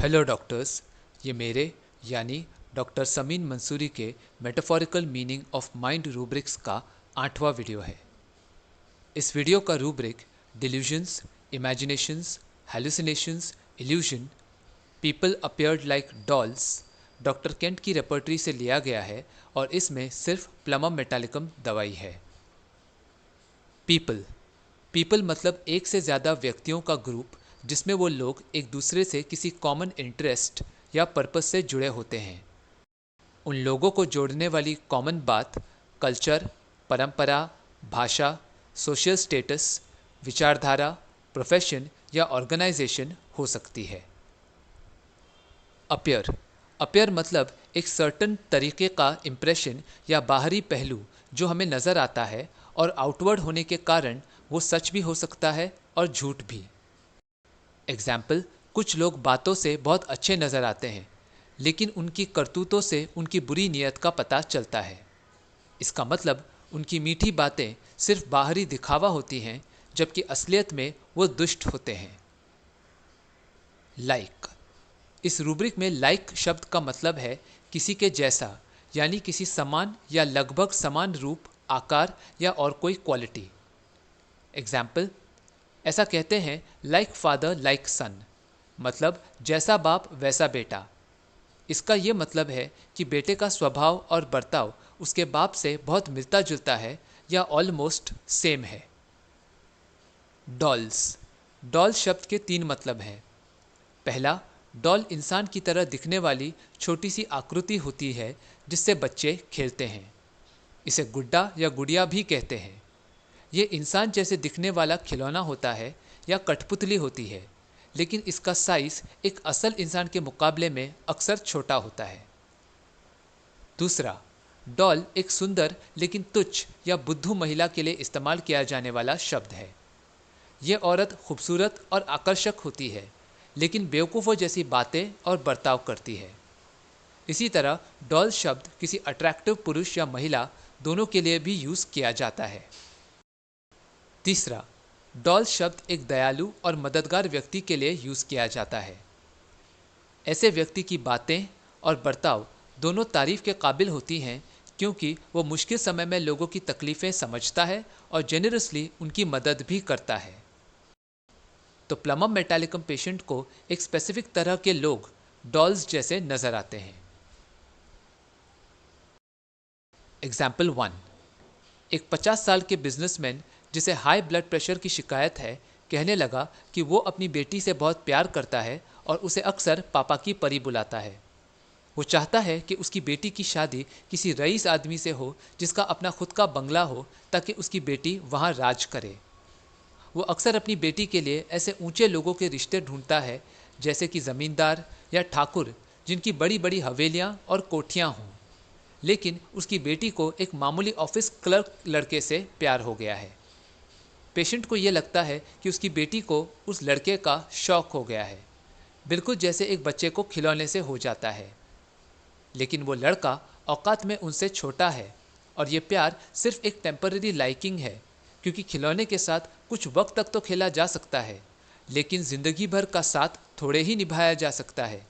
Hello doctors. ये मेरे यानी डॉक्टर समीन मंसूरी के metaphorical meaning of mind rubrics का 8वां वीडियो है। इस वीडियो का rubric delusions, imaginations, hallucinations, illusion, people appeared like dolls doctor Kent की रेपर्टरी से लिया गया है और इसमें सिर्फ प्लमम मेटालिकम दवाई है। पीपल पीपल मतलब एक से ज़्यादा व्यक्तियों का ग्रुप जिसमें वो लोग एक दूसरे से किसी कॉमन इंटरेस्ट या पर्पस से जुड़े होते हैं। उन लोगों को जोड़ने वाली कॉमन बात कल्चर, परंपरा, भाषा, सोशल स्टेटस, विचारधारा, प्रोफेशन या ऑर्गेनाइजेशन हो सकती है। अपियर अपियर मतलब एक सर्टन तरीके का इम्प्रेशन या बाहरी पहलू जो हमें नज़र आता है और आउटवर्ड होने के कारण वो सच भी हो सकता है और झूठ भी। एग्जाम्पल, कुछ लोग बातों से बहुत अच्छे नज़र आते हैं लेकिन उनकी करतूतों से उनकी बुरी नीयत का पता चलता है। इसका मतलब उनकी मीठी बातें सिर्फ बाहरी दिखावा होती हैं जबकि असलियत में वो दुष्ट होते हैं। लाइक इस रूब्रिक में लाइक शब्द का मतलब है किसी के जैसा, यानी किसी समान या लगभग समान रूप, आकार या और कोई क्वालिटी। एग्जाम्पल, ऐसा कहते हैं लाइक फादर लाइक सन, मतलब जैसा बाप वैसा बेटा। इसका ये मतलब है कि बेटे का स्वभाव और बर्ताव उसके बाप से बहुत मिलता जुलता है या ऑलमोस्ट सेम है। डॉल्स डॉल शब्द के 3 मतलब हैं। पहला, डॉल इंसान की तरह दिखने वाली छोटी सी आकृति होती है जिससे बच्चे खेलते हैं। इसे गुड्डा या गुड़िया भी कहते हैं। ये इंसान जैसे दिखने वाला खिलौना होता है या कठपुतली होती है, लेकिन इसका साइज एक असल इंसान के मुकाबले में अक्सर छोटा होता है। दूसरा, डॉल एक सुंदर लेकिन तुच्छ या बुद्धू महिला के लिए इस्तेमाल किया जाने वाला शब्द है। ये औरत खूबसूरत और आकर्षक होती है लेकिन बेवकूफ़ों जैसी बातें और बर्ताव करती है। इसी तरह डॉल शब्द किसी अट्रैक्टिव पुरुष या महिला दोनों के लिए भी यूज़ किया जाता है। तीसरा, डॉल शब्द एक दयालु और मददगार व्यक्ति के लिए यूज़ किया जाता है। ऐसे व्यक्ति की बातें और बर्ताव दोनों तारीफ के काबिल होती हैं क्योंकि वो मुश्किल समय में लोगों की तकलीफ़ें समझता है और जेनरसली उनकी मदद भी करता है। तो प्लमम मेटालिकम पेशेंट को एक स्पेसिफिक तरह के लोग डॉल्स जैसे नजर आते हैं। एग्जाम्पल 1, एक 50 साल के बिजनेसमैन जिसे हाई ब्लड प्रेशर की शिकायत है कहने लगा कि वो अपनी बेटी से बहुत प्यार करता है और उसे अक्सर पापा की परी बुलाता है। वो चाहता है कि उसकी बेटी की शादी किसी रईस आदमी से हो जिसका अपना खुद का बंगला हो ताकि उसकी बेटी वहाँ राज करे। वो अक्सर अपनी बेटी के लिए ऐसे ऊंचे लोगों के रिश्ते ढूंढता है जैसे कि ज़मींदार या ठाकुर जिनकी बड़ी बड़ी हवेलियाँ और कोठियाँ हों, लेकिन उसकी बेटी को एक मामूली ऑफिस क्लर्क लड़के से प्यार हो गया है। पेशेंट को ये लगता है कि उसकी बेटी को उस लड़के का शौक हो गया है, बिल्कुल जैसे एक बच्चे को खिलौने से हो जाता है। लेकिन वो लड़का औकात में उनसे छोटा है और ये प्यार सिर्फ एक टेम्पररी लाइकिंग है क्योंकि खिलौने के साथ कुछ वक्त तक तो खेला जा सकता है लेकिन ज़िंदगी भर का साथ थोड़े ही निभाया जा सकता है।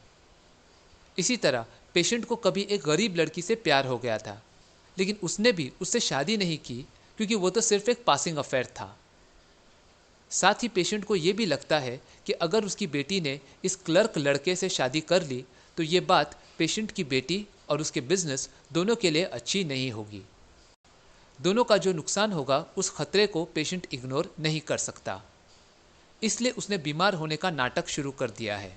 इसी तरह पेशेंट को कभी एक गरीब लड़की से प्यार हो गया था लेकिन उसने भी उससे शादी नहीं की क्योंकि वो तो सिर्फ एक पासिंग अफेयर था। साथ ही पेशेंट को ये भी लगता है कि अगर उसकी बेटी ने इस क्लर्क लड़के से शादी कर ली तो ये बात पेशेंट की बेटी और उसके बिजनेस दोनों के लिए अच्छी नहीं होगी। दोनों का जो नुकसान होगा उस खतरे को पेशेंट इग्नोर नहीं कर सकता, इसलिए उसने बीमार होने का नाटक शुरू कर दिया है।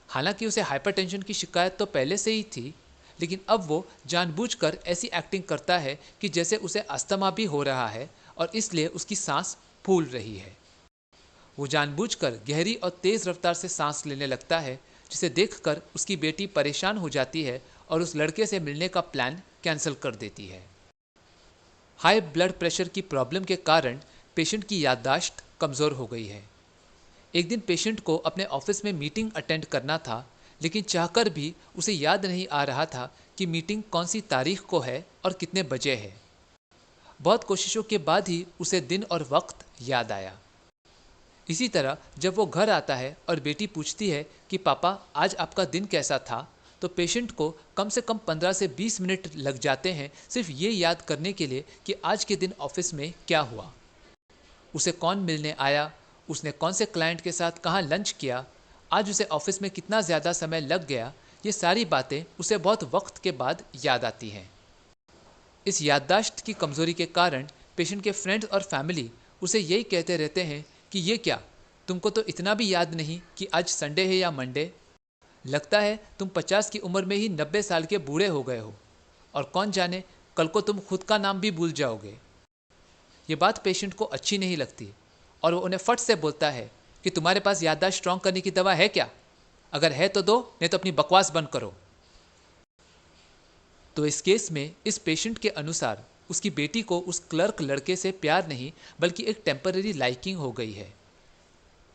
हालांकि उसे हाइपरटेंशन की शिकायत तो पहले से ही थी, लेकिन अब वो जानबूझकर ऐसी एक्टिंग करता है कि जैसे उसे अस्थमा भी हो रहा है और इसलिए उसकी सांस फूल रही है। वो जानबूझकर गहरी और तेज़ रफ्तार से सांस लेने लगता है जिसे देखकर उसकी बेटी परेशान हो जाती है और उस लड़के से मिलने का प्लान कैंसिल कर देती है। हाई ब्लड प्रेशर की प्रॉब्लम के कारण पेशेंट की याददाश्त कमज़ोर हो गई है। एक दिन पेशेंट को अपने ऑफिस में मीटिंग अटेंड करना था लेकिन चाहकर भी उसे याद नहीं आ रहा था कि मीटिंग कौन सी तारीख को है और कितने बजे है। बहुत कोशिशों के बाद ही उसे दिन और वक्त याद आया। इसी तरह जब वो घर आता है और बेटी पूछती है कि पापा आज आपका दिन कैसा था, तो पेशेंट को कम से कम 15 से 20 मिनट लग जाते हैं सिर्फ ये याद करने के लिए कि आज के दिन ऑफिस में क्या हुआ, उसे कौन मिलने आया, उसने कौन से क्लाइंट के साथ कहाँ लंच किया, आज उसे ऑफिस में कितना ज़्यादा समय लग गया। ये सारी बातें उसे बहुत वक्त के बाद याद आती हैं। इस याददाश्त की कमज़ोरी के कारण पेशेंट के फ्रेंड्स और फैमिली उसे यही कहते रहते हैं कि ये क्या, तुमको तो इतना भी याद नहीं कि आज संडे है या मंडे, लगता है तुम 50 की उम्र में ही 90 साल के बूढ़े हो गए हो, और कौन जाने कल को तुम खुद का नाम भी भूल जाओगे। ये बात पेशेंट को अच्छी नहीं लगती और वो उन्हें फट से बोलता है कि तुम्हारे पास याददाश्त स्ट्रॉन्ग करने की दवा है क्या, अगर है तो दो, नहीं तो अपनी बकवास बंद करो। तो इस केस में इस पेशेंट के अनुसार उसकी बेटी को उस क्लर्क लड़के से प्यार नहीं बल्कि एक टेम्पररी लाइकिंग हो गई है।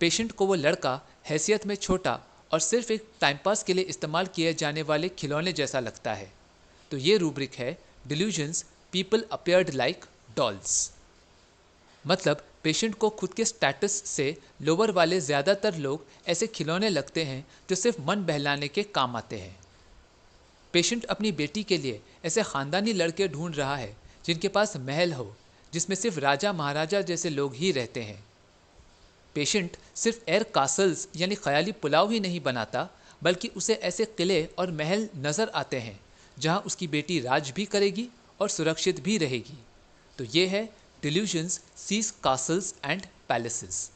पेशेंट को वो लड़का हैसियत में छोटा और सिर्फ एक टाइम पास के लिए इस्तेमाल किए जाने वाले खिलौने जैसा लगता है। तो ये रूब्रिक है delusions people appeared like dolls. मतलब पेशेंट को खुद के स्टेटस से लोअर वाले ज़्यादातर लोग ऐसे खिलौने लगते हैं जो सिर्फ मन बहलाने के काम आते हैं। पेशेंट अपनी बेटी के लिए ऐसे ख़ानदानी लड़के ढूंढ रहा है जिनके पास महल हो, जिसमें सिर्फ राजा महाराजा जैसे लोग ही रहते हैं। पेशेंट सिर्फ एयर कासल्स यानी ख्याली पुलाव ही नहीं बनाता, बल्कि उसे ऐसे किले और महल नज़र आते हैं जहां उसकी बेटी राज भी करेगी और सुरक्षित भी रहेगी। तो ये है delusions sees castles and palaces.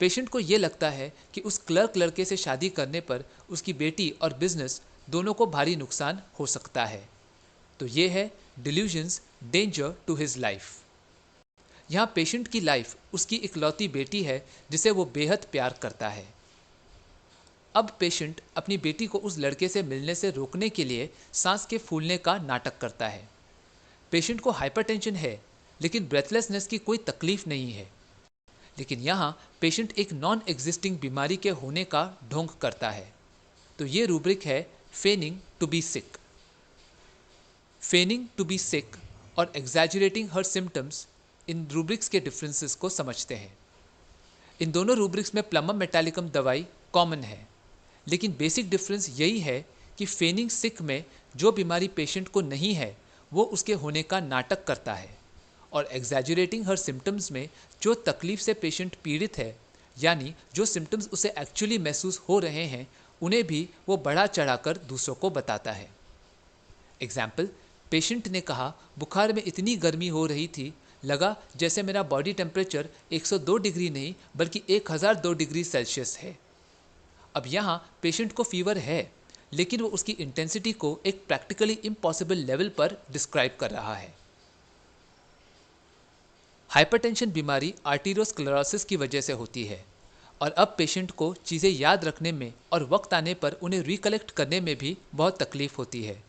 Patient को ये लगता है कि उस क्लर्क लड़के से शादी करने पर उसकी बेटी और बिजनेस दोनों को भारी नुकसान हो सकता है। तो ये है delusions danger to his life. यहाँ पेशेंट की लाइफ उसकी इकलौती बेटी है जिसे वो बेहद प्यार करता है। अब पेशेंट अपनी बेटी को उस लड़के से मिलने से रोकने के लिए सांस के फूलने का नाटक करता है। पेशेंट को हाइपरटेंशन है लेकिन ब्रेथलेसनेस की कोई तकलीफ नहीं है। लेकिन यहाँ पेशेंट एक नॉन एग्जिस्टिंग बीमारी के होने का ढोंग करता है। तो ये रूब्रिक है feigning to be sick. Feigning to be sick और एग्जैजुरेटिंग हर सिम्टम्स, इन रूब्रिक्स के डिफरेंसेस को समझते हैं। इन दोनों रूब्रिक्स में प्लमम मेटालिकम दवाई कॉमन है, लेकिन बेसिक डिफरेंस यही है कि फेनिंग सिक में जो बीमारी पेशेंट को नहीं है वो उसके होने का नाटक करता है, और एग्जैजुरेटिंग हर सिम्टम्स में जो तकलीफ से पेशेंट पीड़ित है, यानी जो सिम्टम्स उसे एक्चुअली महसूस हो रहे हैं, उन्हें भी वो बढ़ा चढ़ाकर दूसरों को बताता है। एग्जाम्पल, पेशेंट ने कहा बुखार में इतनी गर्मी हो रही थी, लगा जैसे मेरा बॉडी टेम्परेचर 102 डिग्री नहीं बल्कि 1002 डिग्री सेल्सियस है। अब यहाँ पेशेंट को फीवर है, लेकिन वो उसकी इंटेंसिटी को एक प्रैक्टिकली इम्पॉसिबल लेवल पर डिस्क्राइब कर रहा है। हाइपरटेंशन बीमारी आर्टेरियोस्क्लेरोसिस की वजह से होती है, और अब पेशेंट को चीज़ें याद रखने में और वक्त आने पर उन्हें रिकलेक्ट करने में भी बहुत तकलीफ होती है।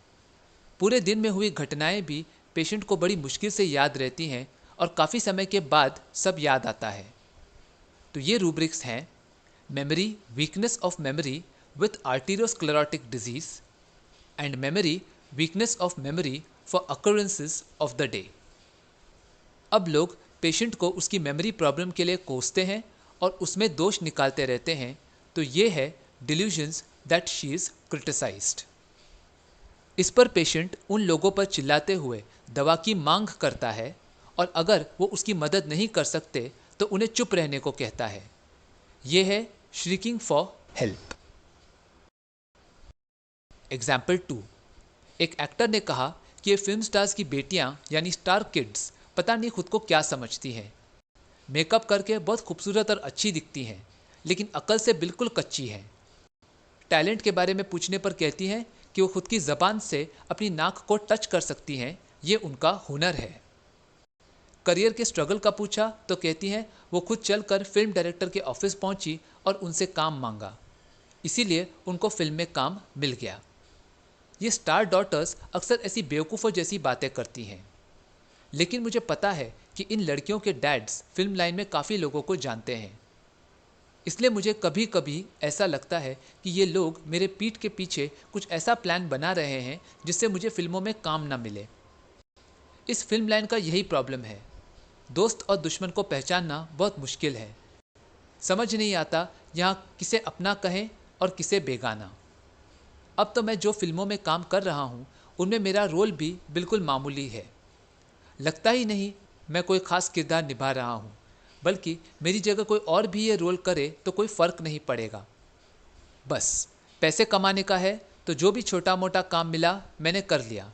पूरे दिन में हुई घटनाएं भी पेशेंट को बड़ी मुश्किल से याद रहती हैं और काफ़ी समय के बाद सब याद आता है। तो ये रूब्रिक्स हैं memory weakness of memory with arteriosclerotic disease and memory weakness of memory for occurrences of the day. अब लोग पेशेंट को उसकी मेमोरी प्रॉब्लम के लिए कोसते हैं और उसमें दोष निकालते रहते हैं। तो ये है delusions that she is criticised. इस पर पेशेंट उन लोगों पर चिल्लाते हुए दवा की मांग करता है, और अगर वो उसकी मदद नहीं कर सकते तो उन्हें चुप रहने को कहता है। ये है श्रीकिंग फॉर हेल्प। एग्जाम्पल 2, एक एक्टर ने कहा कि ये फिल्म स्टार्स की बेटियां यानी स्टार किड्स पता नहीं खुद को क्या समझती हैं, मेकअप करके बहुत खूबसूरत और अच्छी दिखती हैं, लेकिन अकल से बिल्कुल कच्ची हैं। टैलेंट के बारे में पूछने पर कहती हैं कि वो खुद की ज़बान से अपनी नाक को टच कर सकती हैं, ये उनका हुनर है। करियर के स्ट्रगल का पूछा तो कहती हैं वो खुद चलकर फिल्म डायरेक्टर के ऑफिस पहुंची और उनसे काम मांगा, इसीलिए उनको फिल्म में काम मिल गया। ये स्टार डॉटर्स अक्सर ऐसी बेवकूफ़ों जैसी बातें करती हैं, लेकिन मुझे पता है कि इन लड़कियों के डैड्स फिल्म लाइन में काफ़ी लोगों को जानते हैं, इसलिए मुझे कभी कभी ऐसा लगता है कि ये लोग मेरे पीठ के पीछे कुछ ऐसा प्लान बना रहे हैं जिससे मुझे फिल्मों में काम ना मिले। इस फिल्म लाइन का यही प्रॉब्लम है, दोस्त और दुश्मन को पहचानना बहुत मुश्किल है। समझ नहीं आता यहाँ किसे अपना कहें और किसे बेगाना। अब तो मैं जो फिल्मों में काम कर रहा हूँ उनमें मेरा रोल भी बिल्कुल मामूली है। लगता ही नहीं मैं कोई खास किरदार निभा रहा हूँ, बल्कि मेरी जगह कोई और भी ये रोल करे तो कोई फ़र्क नहीं पड़ेगा। बस पैसे कमाने का है तो जो भी छोटा मोटा काम मिला मैंने कर लिया।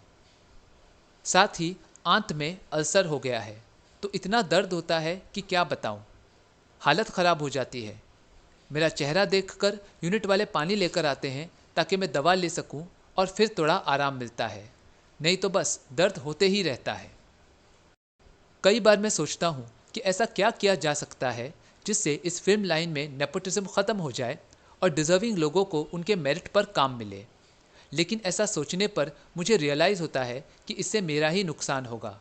साथ ही आंत में अल्सर हो गया है तो इतना दर्द होता है कि क्या बताऊं। हालत ख़राब हो जाती है। मेरा चेहरा देखकर यूनिट वाले पानी लेकर आते हैं ताकि मैं दवा ले सकूं और फिर थोड़ा आराम मिलता है, नहीं तो बस दर्द होते ही रहता है। कई बार मैं सोचता हूँ कि ऐसा क्या किया जा सकता है जिससे इस फिल्म लाइन में नेपोटिज्म ख़त्म हो जाए और डिज़र्विंग लोगों को उनके मेरिट पर काम मिले। लेकिन ऐसा सोचने पर मुझे रियलाइज़ होता है कि इससे मेरा ही नुकसान होगा।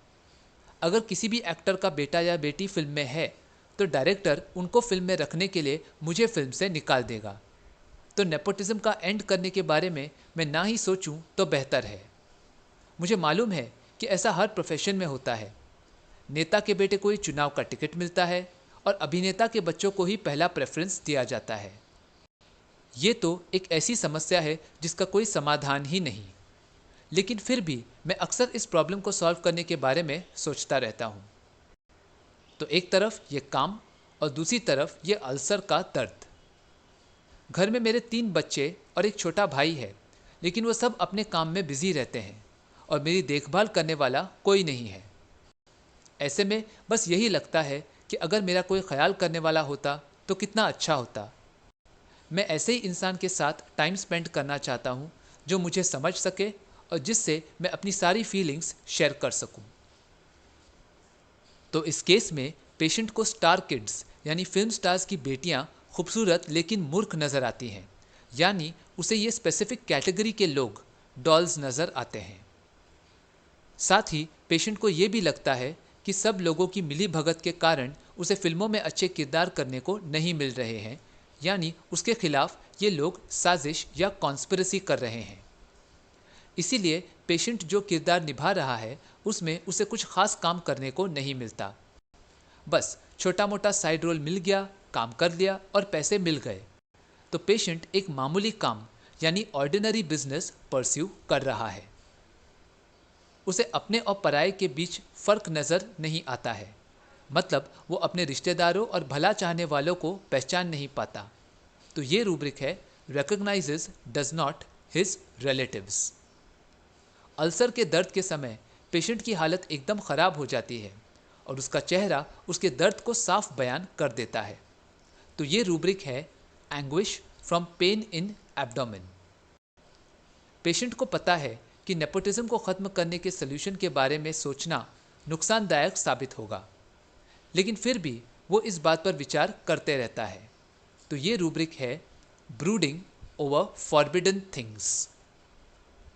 अगर किसी भी एक्टर का बेटा या बेटी फिल्म में है तो डायरेक्टर उनको फिल्म में रखने के लिए मुझे फिल्म से निकाल देगा। तो नेपोटिज्म का एंड करने के बारे में मैं ना ही सोचूं तो बेहतर है। मुझे मालूम है कि ऐसा हर प्रोफेशन में होता है। नेता के बेटे को ही चुनाव का टिकट मिलता है और अभिनेता के बच्चों को ही पहला प्रेफरेंस दिया जाता है। ये तो एक ऐसी समस्या है जिसका कोई समाधान ही नहीं। लेकिन फिर भी मैं अक्सर इस प्रॉब्लम को सॉल्व करने के बारे में सोचता रहता हूँ। तो एक तरफ ये काम और दूसरी तरफ ये अल्सर का दर्द। घर में मेरे 3 बच्चे और एक छोटा भाई है, लेकिन वो सब अपने काम में बिजी रहते हैं और मेरी देखभाल करने वाला कोई नहीं है। ऐसे में बस यही लगता है कि अगर मेरा कोई ख्याल करने वाला होता तो कितना अच्छा होता। मैं ऐसे ही इंसान के साथ टाइम स्पेंड करना चाहता हूँ जो मुझे समझ सके और जिससे मैं अपनी सारी फीलिंग्स शेयर कर सकूँ। तो इस केस में पेशेंट को स्टार किड्स यानी फिल्म स्टार्स की बेटियां खूबसूरत लेकिन मूर्ख नज़र आती हैं, यानी उसे ये स्पेसिफिक कैटेगरी के लोग डॉल्स नज़र आते हैं। साथ ही पेशेंट को ये भी लगता है कि सब लोगों की मिली भगत के कारण उसे फिल्मों में अच्छे किरदार करने को नहीं मिल रहे हैं, यानी उसके खिलाफ ये लोग साजिश या कॉन्स्पिरेसी कर रहे हैं। इसीलिए पेशेंट जो किरदार निभा रहा है उसमें उसे कुछ खास काम करने को नहीं मिलता। बस छोटा मोटा साइड रोल मिल गया, काम कर लिया और पैसे मिल गए। तो पेशेंट एक मामूली काम यानी ऑर्डिनरी बिजनेस परस्यू कर रहा है। उसे अपने और पराये के बीच फर्क नज़र नहीं आता है। मतलब वो अपने रिश्तेदारों और भला चाहने वालों को पहचान नहीं पाता। तो ये रूब्रिक है recognises does not his relatives. Ulcer के दर्द के समय पेशेंट की हालत एकदम ख़राब हो जाती है और उसका चेहरा उसके दर्द को साफ बयान कर देता है। तो ये रूब्रिक है anguish from pain in abdomen. Patient को पता है कि नेपोटिज्म को ख़त्म करने के सल्यूशन के बारे में सोचना नुकसानदायक साबित होगा, लेकिन फिर भी वो इस बात पर विचार करते रहता है। तो ये रूब्रिक है brooding over forbidden things.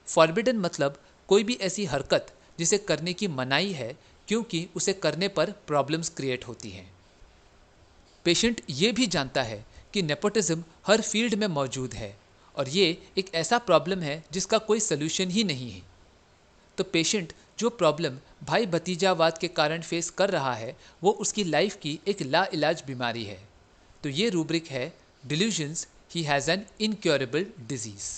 Forbidden मतलब कोई भी ऐसी हरकत जिसे करने की मनाही है क्योंकि उसे करने पर प्रॉब्लम्स क्रिएट होती हैं। पेशेंट ये भी जानता है कि नेपोटिज्म हर फील्ड में मौजूद है और ये एक ऐसा प्रॉब्लम है जिसका कोई सल्यूशन ही नहीं है। तो पेशेंट जो प्रॉब्लम भाई भतीजावाद के कारण फेस कर रहा है वो उसकी लाइफ की एक लाइलाज बीमारी है। तो ये रूब्रिक है delusions he has an incurable disease.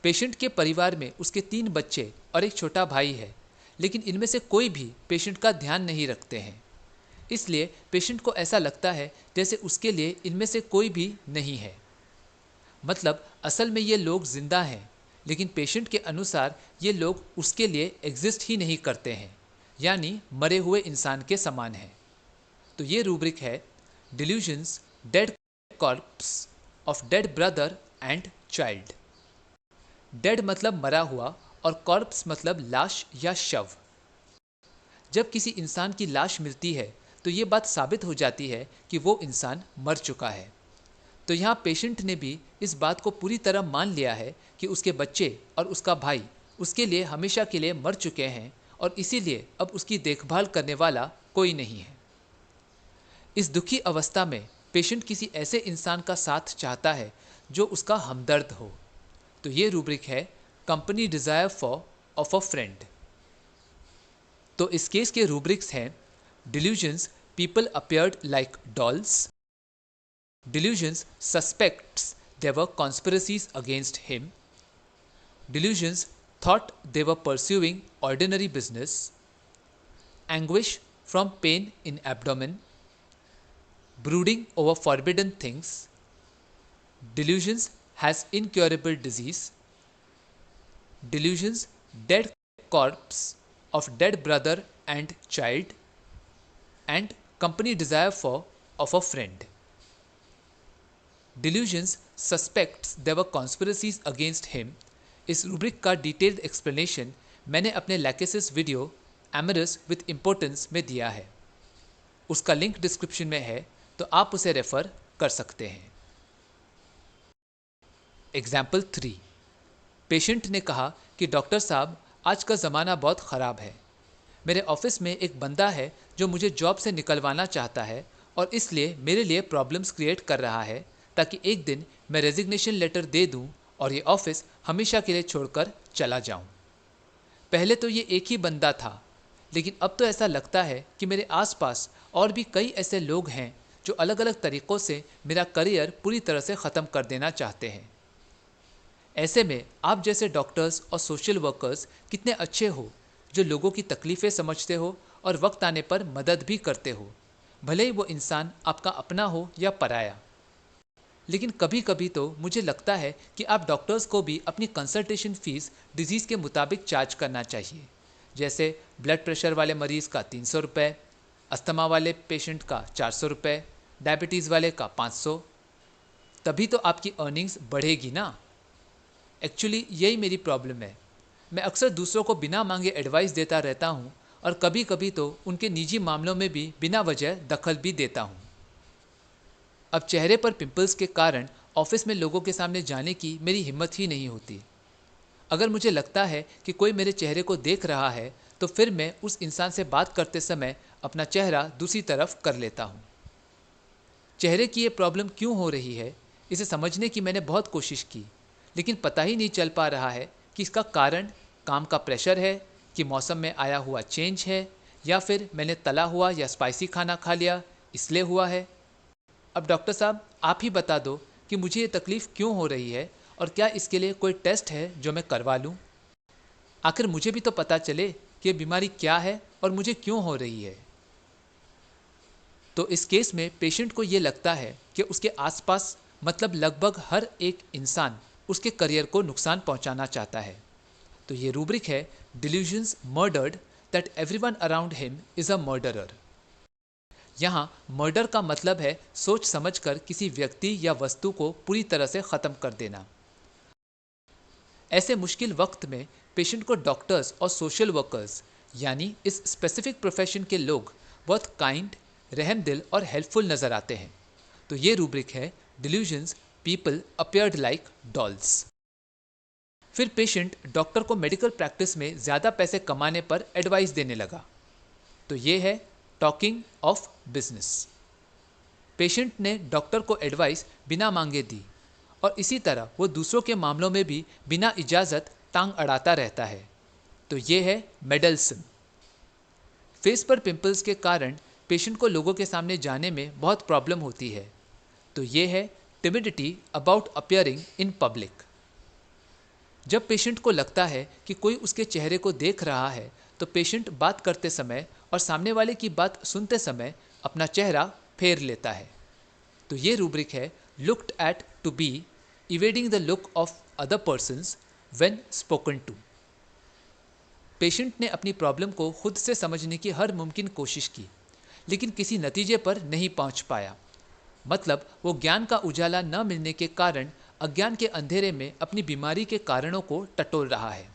Patient के परिवार में उसके 3 बच्चे और एक छोटा भाई है, लेकिन इनमें से कोई भी पेशेंट का ध्यान नहीं रखते हैं। इसलिए पेशेंट को ऐसा लगता है जैसे उसके लिए इनमें से कोई भी नहीं है। मतलब असल में ये लोग जिंदा हैं, लेकिन पेशेंट के अनुसार ये लोग उसके लिए एग्जिस्ट ही नहीं करते हैं, यानी मरे हुए इंसान के समान हैं। तो ये रूब्रिक है delusions dead corps of dead brother and child. Dead मतलब मरा हुआ और कॉर्प्स मतलब लाश या शव। जब किसी इंसान की लाश मिलती है तो ये बात साबित हो जाती है कि वो इंसान मर चुका है। तो यहाँ पेशेंट ने भी इस बात को पूरी तरह मान लिया है कि उसके बच्चे और उसका भाई उसके लिए हमेशा के लिए मर चुके हैं और इसीलिए अब उसकी देखभाल करने वाला कोई नहीं है। इस दुखी अवस्था में पेशेंट किसी ऐसे इंसान का साथ चाहता है जो उसका हमदर्द हो। तो ये रूब्रिक है company desire for of a friend. तो इस केस के रूब्रिक्स हैं delusions people appeared like dolls, Delusions suspects there were conspiracies against him. Delusions thought they were pursuing ordinary business. Anguish from pain in abdomen. Brooding over forbidden things. Delusions has incurable disease. Delusions dead corpse of dead brother and child. And company desire for of a friend. Delusions suspects there were conspiracies against him. इस rubric का detailed explanation मैंने अपने lachesis video amorous with importance में दिया है। उसका link description में है, तो आप उसे रेफर कर सकते हैं। एग्जाम्पल 3। पेशेंट ने कहा कि डॉक्टर साहब, आज का ज़माना बहुत ख़राब है। मेरे ऑफिस में एक बंदा है जो मुझे जॉब से निकलवाना चाहता है और इसलिए मेरे लिए प्रॉब्लम्स क्रिएट कर रहा है, ताकि एक दिन मैं रेजिग्नेशन लेटर दे दूं और ये ऑफिस हमेशा के लिए छोड़कर चला जाऊं। पहले तो ये एक ही बंदा था, लेकिन अब तो ऐसा लगता है कि मेरे आसपास और भी कई ऐसे लोग हैं जो अलग अलग तरीक़ों से मेरा करियर पूरी तरह से ख़त्म कर देना चाहते हैं। ऐसे में आप जैसे डॉक्टर्स और सोशल वर्कर्स कितने अच्छे हो, जो लोगों की तकलीफ़ें समझते हो और वक्त आने पर मदद भी करते हो, भले ही वो इंसान आपका अपना हो या पराया। लेकिन कभी कभी तो मुझे लगता है कि आप डॉक्टर्स को भी अपनी कंसल्टेशन फ़ीस डिजीज़ के मुताबिक चार्ज करना चाहिए। जैसे ब्लड प्रेशर वाले मरीज़ का 300 रुपये, अस्थमा वाले पेशेंट का 400 रुपये, डायबिटीज़ वाले का 500। तभी तो आपकी अर्निंग्स बढ़ेगी ना। एक्चुअली यही मेरी प्रॉब्लम है। मैं अक्सर दूसरों को बिना मांगे एडवाइस देता रहता हूँ और कभी कभी तो उनके निजी मामलों में भी बिना वजह दखल भी देता हूँ। अब चेहरे पर पिंपल्स के कारण ऑफिस में लोगों के सामने जाने की मेरी हिम्मत ही नहीं होती। अगर मुझे लगता है कि कोई मेरे चेहरे को देख रहा है, तो फिर मैं उस इंसान से बात करते समय अपना चेहरा दूसरी तरफ कर लेता हूँ। चेहरे की ये प्रॉब्लम क्यों हो रही है, इसे समझने की मैंने बहुत कोशिश की, लेकिन पता ही नहीं चल पा रहा है कि इसका कारण काम का प्रेशर है, कि मौसम में आया हुआ चेंज है, या फिर मैंने तला हुआ या स्पाइसी खाना खा लिया इसलिए हुआ है। अब डॉक्टर साहब, आप ही बता दो कि मुझे ये तकलीफ़ क्यों हो रही है और क्या इसके लिए कोई टेस्ट है जो मैं करवा लूँ। आखिर मुझे भी तो पता चले कि ये बीमारी क्या है और मुझे क्यों हो रही है। तो इस केस में पेशेंट को ये लगता है कि उसके आसपास, मतलब लगभग हर एक इंसान उसके करियर को नुकसान पहुंचाना चाहता है। तो ये रूब्रिक है, delusions murdered that everyone around him is a murderer. यहाँ मर्डर का मतलब है सोच समझकर किसी व्यक्ति या वस्तु को पूरी तरह से ख़त्म कर देना। ऐसे मुश्किल वक्त में पेशेंट को डॉक्टर्स और सोशल वर्कर्स, यानी इस स्पेसिफिक प्रोफेशन के लोग, बहुत काइंड, रहमदिल और हेल्पफुल नज़र आते हैं। तो ये रूब्रिक है, delusions people appeared like dolls. फिर पेशेंट डॉक्टर को मेडिकल प्रैक्टिस में ज़्यादा पैसे कमाने पर एडवाइस देने लगा। तो ये है टॉकिंग ऑफ बिजनेस। पेशेंट ने डॉक्टर को एडवाइस बिना मांगे दी और इसी तरह वो दूसरों के मामलों में भी बिना इजाज़त टांग अड़ाता रहता है। तो ये है मेडल्सन। फेस पर पिंपल्स के कारण पेशेंट को लोगों के सामने जाने में बहुत प्रॉब्लम होती है। तो ये है timidity about appearing in public. जब पेशेंट को लगता है कि कोई उसके चेहरे को देख रहा है, तो पेशेंट बात करते समय और सामने वाले की बात सुनते समय अपना चेहरा फेर लेता है। तो ये रूब्रिक है, looked at to be evading the look of other persons when spoken to. Patient ने अपनी प्रॉब्लम को खुद से समझने की हर मुमकिन कोशिश की, लेकिन किसी नतीजे पर नहीं पहुंच पाया। मतलब वो ज्ञान का उजाला न मिलने के कारण अज्ञान के अंधेरे में अपनी बीमारी के कारणों को टटोल रहा है।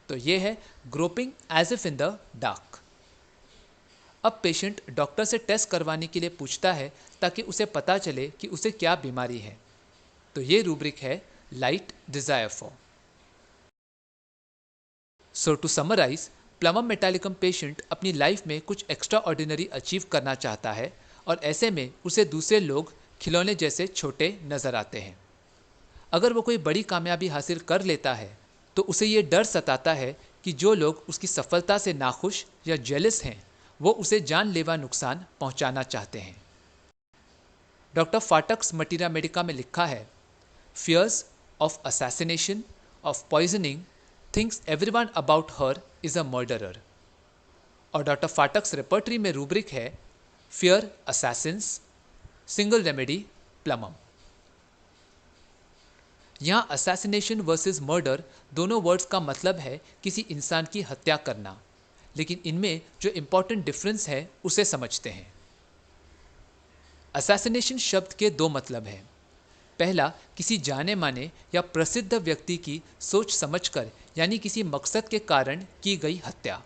तो ये है groping as if in the dark. अब पेशेंट डॉक्टर से टेस्ट करवाने के लिए पूछता है, ताकि उसे पता चले कि उसे क्या बीमारी है। तो ये रूब्रिक है, light desire for. So to summarise, plumbum metallicum patient अपनी लाइफ में कुछ एक्स्ट्रा ऑर्डिनरी अचीव करना चाहता है और ऐसे में उसे दूसरे लोग खिलौने जैसे छोटे नजर आते हैं। अगर वो कोई बड़ी कामयाबी हासिल कर लेता है, तो उसे ये डर सताता है कि जो लोग उसकी सफलता से नाखुश या जेलस हैं, वो उसे जानलेवा नुकसान पहुंचाना चाहते हैं। डॉक्टर फाटक्स मटीरा मेडिका में लिखा है, fears of assassination, of poisoning, thinks everyone about her is a murderer. और डॉक्टर फाटक्स रेपर्टरी में रूब्रिक है, fear assassins, single remedy plumbum. यहाँ असैसिनेशन वर्सेस मर्डर दोनों वर्ड्स का मतलब है किसी इंसान की हत्या करना, लेकिन इनमें जो इंपॉर्टेंट डिफरेंस है उसे समझते हैं। असैसिनेशन शब्द के दो मतलब हैं। पहला, किसी जाने माने या प्रसिद्ध व्यक्ति की सोच समझकर यानी किसी मकसद के कारण की गई हत्या।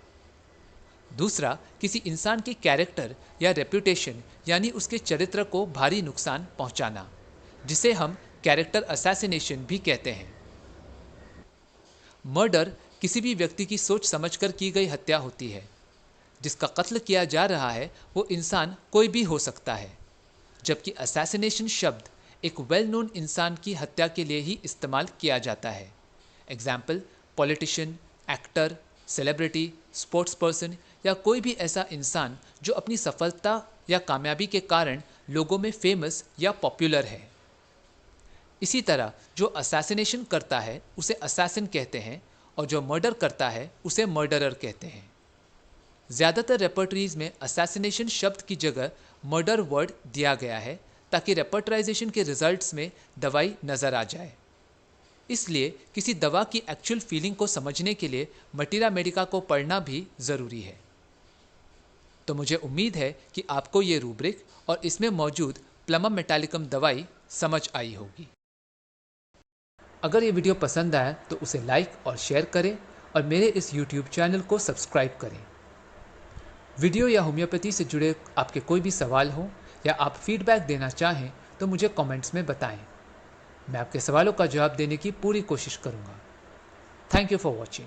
दूसरा, किसी इंसान के कैरेक्टर या रेप्यूटेशन यानी उसके चरित्र को भारी नुकसान पहुंचाना, जिसे हम कैरेक्टर असैसिनेशन भी कहते हैं। मर्डर किसी भी व्यक्ति की सोच समझकर की गई हत्या होती है। जिसका कत्ल किया जा रहा है वो इंसान कोई भी हो सकता है, जबकि असैसिनेशन शब्द एक वेल नोन इंसान की हत्या के लिए ही इस्तेमाल किया जाता है। Example, politician, actor, celebrity, sports person या कोई भी ऐसा इंसान जो अपनी सफलता या कामयाबी के कारण लोगों में फेमस या पॉपुलर है। इसी तरह जो असैसिनेशन करता है उसे असैसिन कहते हैं और जो मर्डर करता है उसे मर्डरर कहते हैं। ज़्यादातर रेपर्टरीज में असैसिनेशन शब्द की जगह मर्डर वर्ड दिया गया है ताकि रेपर्टराइजेशन के रिजल्ट्स में दवाई नज़र आ जाए। इसलिए किसी दवा की एक्चुअल फीलिंग को समझने के लिए मटीरा मेडिका को पढ़ना भी ज़रूरी है। तो मुझे उम्मीद है कि आपको ये रूब्रिक और इसमें मौजूद प्लमम मेटालिकम दवाई समझ आई होगी। अगर ये वीडियो पसंद आया तो उसे लाइक और शेयर करें और मेरे इस YouTube चैनल को सब्सक्राइब करें। वीडियो या होम्योपैथी से जुड़े आपके कोई भी सवाल हो या आप फीडबैक देना चाहें तो मुझे कमेंट्स में बताएं। मैं आपके सवालों का जवाब देने की पूरी कोशिश करूंगा। Thank you for watching.